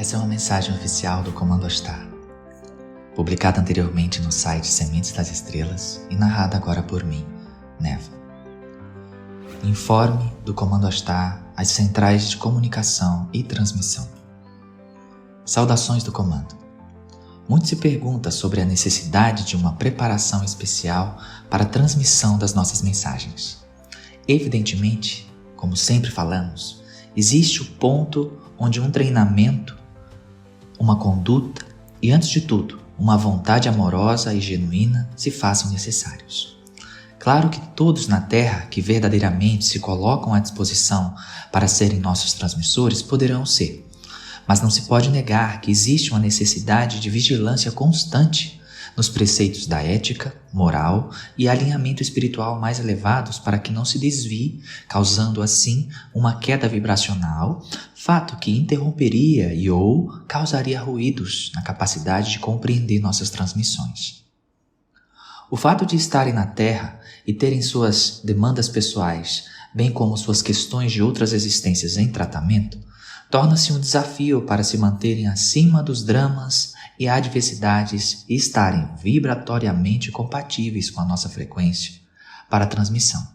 Essa é uma mensagem oficial do Comando Ashtar, publicada anteriormente no site Sementes das Estrelas e narrada agora por mim, Neva. Informe do Comando Ashtar às centrais de comunicação e transmissão. Saudações do Comando. Muito se pergunta sobre a necessidade de uma preparação especial para a transmissão das nossas mensagens. Evidentemente, como sempre falamos, existe o ponto onde um treinamento, uma conduta e, antes de tudo, uma vontade amorosa e genuína se façam necessários. Claro que todos na Terra que verdadeiramente se colocam à disposição para serem nossos transmissores poderão ser, mas não se pode negar que existe uma necessidade de vigilância constante nos preceitos da ética, moral e alinhamento espiritual mais elevados para que não se desvie, causando assim uma queda vibracional, fato que interromperia ou causaria ruídos na capacidade de compreender nossas transmissões. O fato de estarem na Terra e terem suas demandas pessoais, bem como suas questões de outras existências em tratamento, torna-se um desafio para se manterem acima dos dramas e adversidades e estarem vibratoriamente compatíveis com a nossa frequência para a transmissão.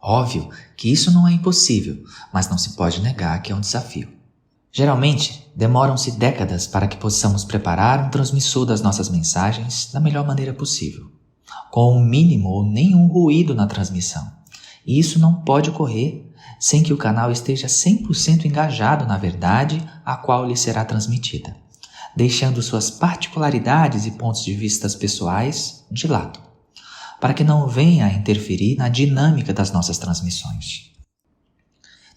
Óbvio que isso não é impossível, mas não se pode negar que é um desafio. Geralmente, demoram-se décadas para que possamos preparar um transmissor das nossas mensagens da melhor maneira possível, com o mínimo ou nenhum ruído na transmissão. E isso não pode ocorrer sem que o canal esteja 100% engajado na verdade a qual lhe será transmitida, deixando suas particularidades e pontos de vista pessoais de lado, para que não venha a interferir na dinâmica das nossas transmissões.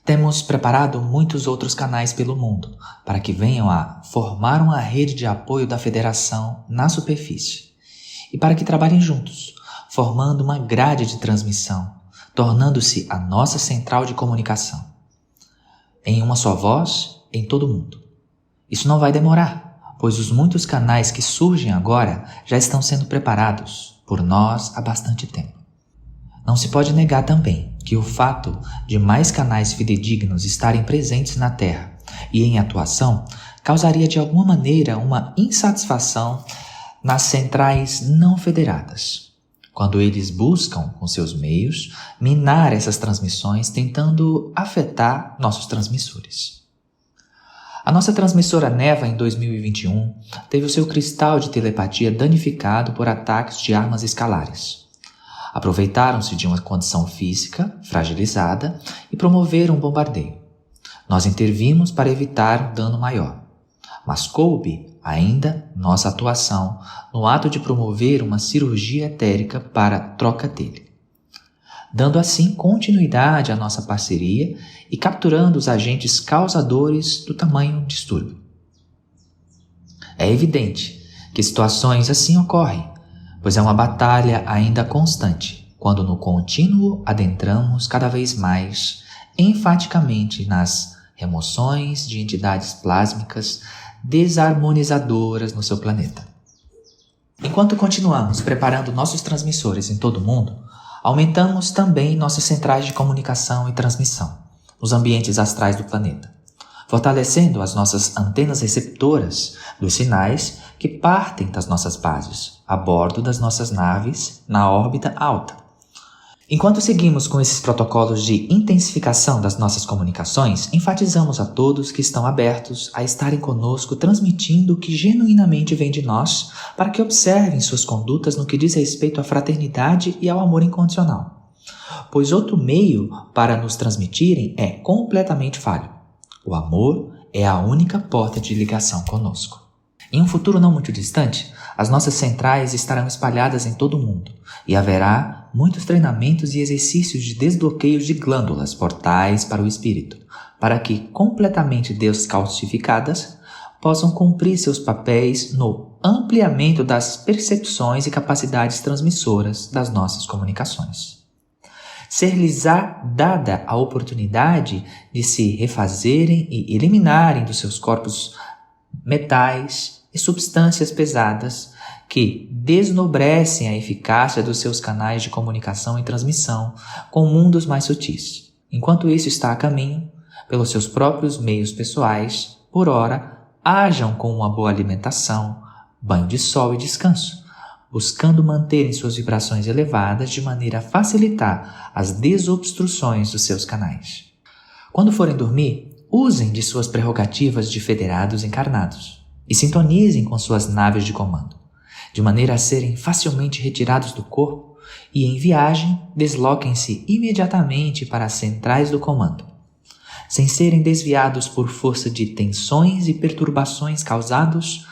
Temos preparado muitos outros canais pelo mundo para que venham a formar uma rede de apoio da Federação na superfície e para que trabalhem juntos, formando uma grade de transmissão, tornando-se a nossa central de comunicação, em uma só voz em todo o mundo. Isso não vai demorar, pois os muitos canais que surgem agora já estão sendo preparados por nós há bastante tempo. Não se pode negar também que o fato de mais canais fidedignos estarem presentes na Terra e em atuação causaria de alguma maneira uma insatisfação nas centrais não federadas, quando eles buscam, com seus meios, minar essas transmissões tentando afetar nossos transmissores. A nossa transmissora Neva, em 2021, teve o seu cristal de telepatia danificado por ataques de armas escalares. Aproveitaram-se de uma condição física fragilizada e promoveram um bombardeio. Nós intervimos para evitar um dano maior, mas coube ainda nossa atuação no ato de promover uma cirurgia etérica para a troca dele, dando assim continuidade à nossa parceria e capturando os agentes causadores do tamanho distúrbio. É evidente que situações assim ocorrem, pois é uma batalha ainda constante, quando no contínuo adentramos cada vez mais enfaticamente nas remoções de entidades plásmicas desarmonizadoras no seu planeta. Enquanto continuamos preparando nossos transmissores em todo o mundo, aumentamos também nossas centrais de comunicação e transmissão nos ambientes astrais do planeta, fortalecendo as nossas antenas receptoras dos sinais que partem das nossas bases, a bordo das nossas naves na órbita alta. Enquanto seguimos com esses protocolos de intensificação das nossas comunicações, enfatizamos a todos que estão abertos a estarem conosco transmitindo o que genuinamente vem de nós para que observem suas condutas no que diz respeito à fraternidade e ao amor incondicional. Pois outro meio para nos transmitirem é completamente falho. O amor é a única porta de ligação conosco. Em um futuro não muito distante, as nossas centrais estarão espalhadas em todo o mundo e haverá muitos treinamentos e exercícios de desbloqueio de glândulas portais para o espírito, para que, completamente descalcificadas, possam cumprir seus papéis no ampliamento das percepções e capacidades transmissoras das nossas comunicações. Ser-lhes-á dada a oportunidade de se refazerem e eliminarem dos seus corpos metais e substâncias pesadas que desnobrecem a eficácia dos seus canais de comunicação e transmissão com mundos mais sutis. Enquanto isso está a caminho, pelos seus próprios meios pessoais, Por ora, hajam com uma boa alimentação, banho de sol e descanso, buscando manterem suas vibrações elevadas de maneira a facilitar as desobstruções dos seus canais. Quando forem dormir, usem de suas prerrogativas de federados encarnados e sintonizem com suas naves de comando, de maneira a serem facilmente retirados do corpo e, em viagem, desloquem-se imediatamente para as centrais do comando, sem serem desviados por força de tensões e perturbações causados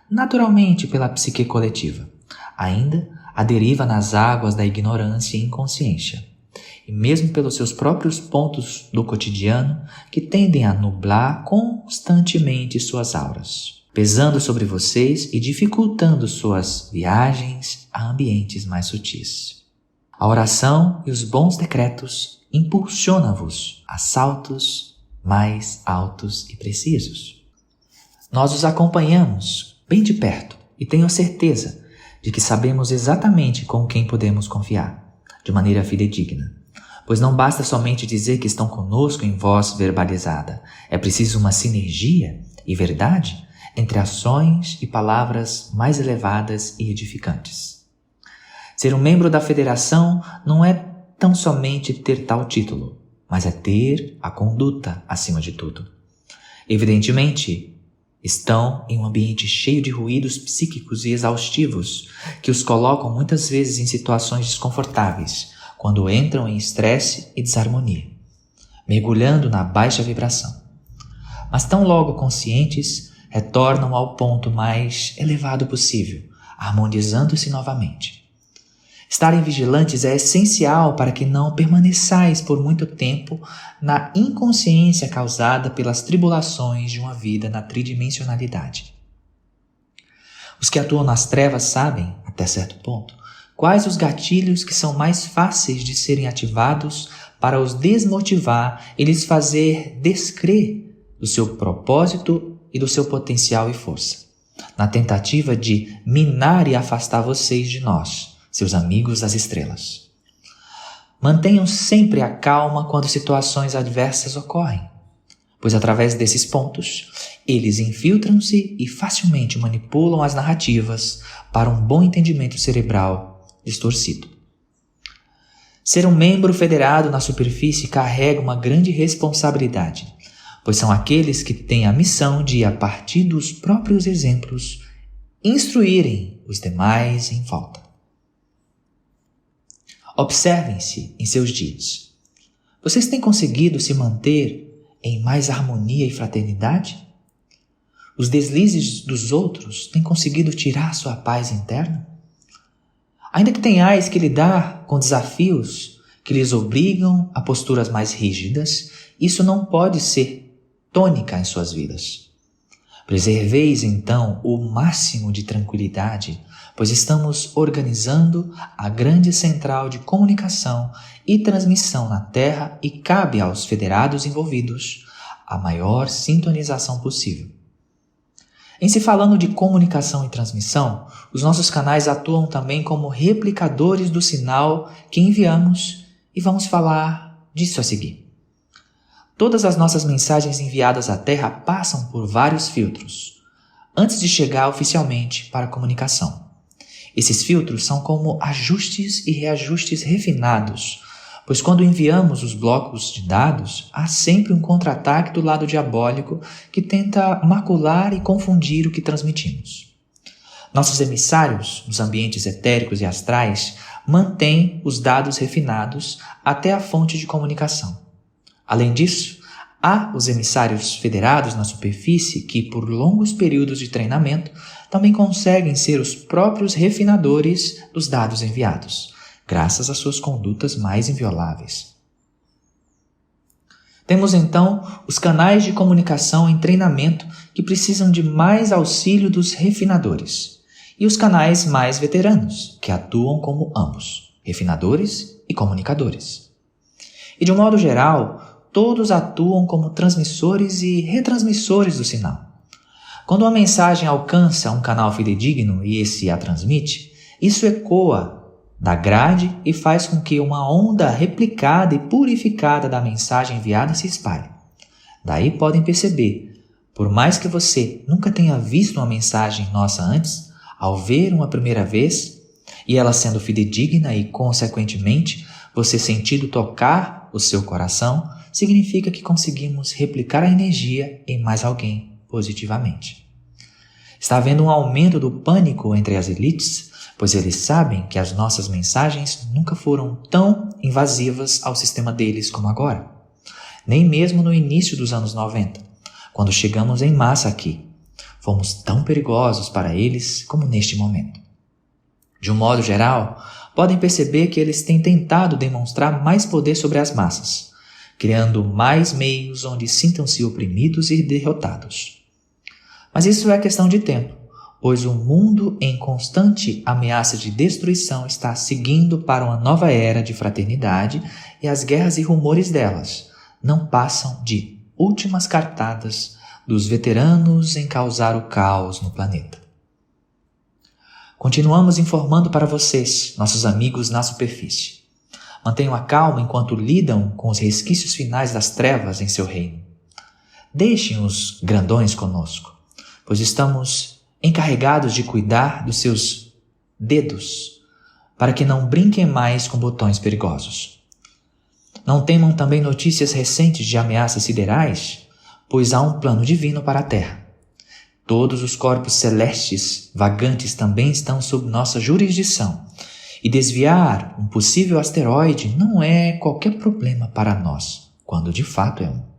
naturalmente pela psique coletiva, ainda à deriva nas águas da ignorância e inconsciência, e mesmo pelos seus próprios pontos do cotidiano que tendem a nublar constantemente suas auras, pesando sobre vocês e dificultando suas viagens a ambientes mais sutis. A oração e os bons decretos impulsionam-vos a saltos mais altos e precisos. Nós os acompanhamos bem de perto e tenho certeza de que sabemos exatamente com quem podemos confiar, de maneira fidedigna. Pois não basta somente dizer que estão conosco em voz verbalizada. É preciso uma sinergia e verdade entre ações e palavras mais elevadas e edificantes. Ser um membro da federação não é tão somente ter tal título, mas é ter a conduta acima de tudo. Evidentemente, estão em um ambiente cheio de ruídos psíquicos e exaustivos que os colocam muitas vezes em situações desconfortáveis quando entram em estresse e desarmonia, mergulhando na baixa vibração. Mas tão logo conscientes, retornam ao ponto mais elevado possível, harmonizando-se novamente. Estarem vigilantes é essencial para que não permaneçais por muito tempo na inconsciência causada pelas tribulações de uma vida na tridimensionalidade. Os que atuam nas trevas sabem, até certo ponto, quais os gatilhos que são mais fáceis de serem ativados para os desmotivar e lhes fazer descrer do seu propósito e do seu potencial e força, na tentativa de minar e afastar vocês de nós, seus amigos das estrelas. Mantenham sempre a calma quando situações adversas ocorrem, pois através desses pontos, eles infiltram-se e facilmente manipulam as narrativas para um bom entendimento cerebral distorcido. Ser um membro federado na superfície carrega uma grande responsabilidade, pois são aqueles que têm a missão de, a partir dos próprios exemplos, instruírem os demais em volta. Observem-se em seus dias. Vocês têm conseguido se manter em mais harmonia e fraternidade? Os deslizes dos outros têm conseguido tirar sua paz interna? Ainda que tenhais que lidar com desafios que lhes obrigam a posturas mais rígidas, isso não pode ser tônica em suas vidas. Preserveis, então, o máximo de tranquilidade, pois estamos organizando a grande central de comunicação e transmissão na Terra e cabe aos federados envolvidos a maior sintonização possível. Em se falando de comunicação e transmissão, os nossos canais atuam também como replicadores do sinal que enviamos e vamos falar disso a seguir. Todas as nossas mensagens enviadas à Terra passam por vários filtros, antes de chegar oficialmente para a comunicação. Esses filtros são como ajustes e reajustes refinados, pois quando enviamos os blocos de dados, há sempre um contra-ataque do lado diabólico que tenta macular e confundir o que transmitimos. Nossos emissários, nos ambientes etéricos e astrais, mantêm os dados refinados até a fonte de comunicação. Além disso, há os emissários federados na superfície que, por longos períodos de treinamento, também conseguem ser os próprios refinadores dos dados enviados, graças às suas condutas mais invioláveis. Temos então os canais de comunicação em treinamento que precisam de mais auxílio dos refinadores, e os canais mais veteranos, que atuam como ambos, refinadores e comunicadores. E de um modo geral, todos atuam como transmissores e retransmissores do sinal. Quando uma mensagem alcança um canal fidedigno e esse a transmite, isso ecoa da grade e faz com que uma onda replicada e purificada da mensagem enviada se espalhe. Daí podem perceber Por mais que você nunca tenha visto uma mensagem nossa antes, ao ver uma primeira vez, e ela sendo fidedigna e, consequentemente, você sentindo tocar o seu coração, significa que conseguimos replicar a energia em mais alguém positivamente. Está havendo um aumento do pânico entre as elites, pois eles sabem que as nossas mensagens nunca foram tão invasivas ao sistema deles como agora. Nem mesmo no início dos anos 90, quando chegamos em massa aqui. Fomos tão perigosos para eles como neste momento. De um modo geral, podem perceber que eles têm tentado demonstrar mais poder sobre as massas, criando mais meios onde sintam-se oprimidos e derrotados. Mas isso é questão de tempo, pois o mundo em constante ameaça de destruição está seguindo para uma nova era de fraternidade e as guerras e rumores delas não passam de últimas cartadas dos veteranos em causar o caos no planeta. Continuamos informando para vocês, nossos amigos na superfície. Mantenham a calma enquanto lidam com os resquícios finais das trevas em seu reino. Deixem os grandões conosco, pois estamos encarregados de cuidar dos seus dedos, para que não brinquem mais com botões perigosos. Não temam também notícias recentes de ameaças siderais, pois há um plano divino para a Terra. Todos os corpos celestes vagantes também estão sob nossa jurisdição, e desviar um possível asteroide não é qualquer problema para nós, quando de fato é um.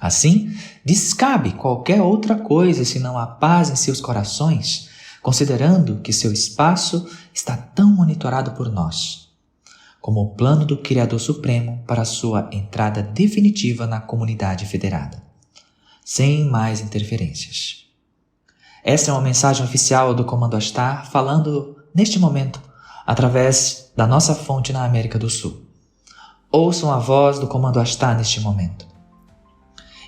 Assim, descabe qualquer outra coisa senão a paz em seus corações, considerando que seu espaço está tão monitorado por nós, como o plano do Criador Supremo para sua entrada definitiva na comunidade federada, sem mais interferências. Esta é uma mensagem oficial do Comando Ashtar falando, neste momento, através da nossa fonte na América do Sul. Ouçam a voz do Comando Ashtar neste momento.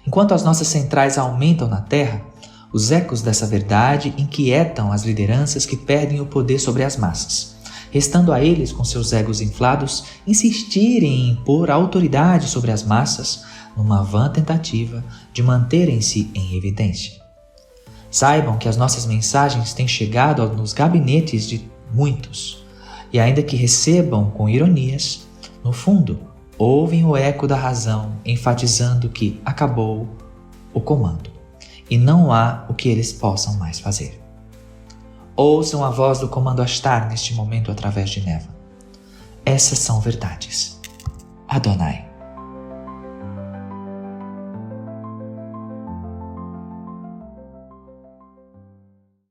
Enquanto as nossas centrais aumentam na Terra, os ecos dessa verdade inquietam as lideranças que perdem o poder sobre as massas, restando a eles, com seus egos inflados, insistirem em impor autoridade sobre as massas numa vã tentativa de manterem-se em evidência. Saibam que as nossas mensagens têm chegado nos gabinetes de muitos, e ainda que recebam com ironias, no fundo, ouvem o eco da razão enfatizando que acabou o comando e não há o que eles possam mais fazer. Ouçam a voz do Comando Ashtar neste momento através de Neva. Essas são verdades. Adonai.